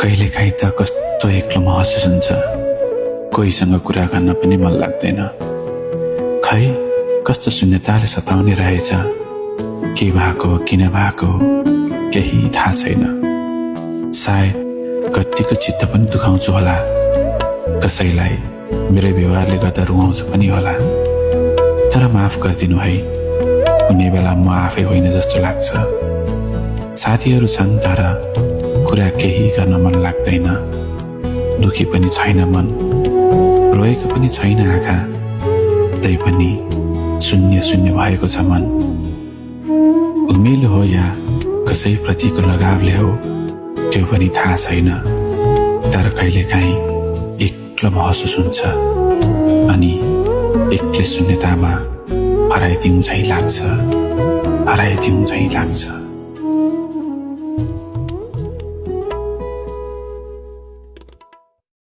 कहिलेकाहीँ त कस्तो एक्लो महसुस हुन्छ, कोहीसँग कुरा गर्न पनि मन लाग्दैन। खै कस्तो शून्यताले सताउने रहेछ, के भएको किन भएको केही थाहा छैन। सायद कतिको चित्त पनि दुखाउँछु होला, कसैलाई मेरो व्यवहारले गर्दा रुवाउँछु पनि होला। तर माफ गरिदिनु है, कुनै बेला म आफै होइन जस्तो लाग्छ। साथीहरू छन् तर कुरा केही गर्न मन लाग्दैन। दुखी पनि छैन मन, रोएको पनि छैन आँखा, तै पनि शून्य शून्य भएको छ मन। उमेलो हो या कसैप्रतिको लगावले हो त्यो पनि थाहा छैन, तर कहिलेकाहीँ एक्लो महसुस हुन्छ अनि एक्लै शून्यतामा हराइदिउँ झैँ लाग्छ।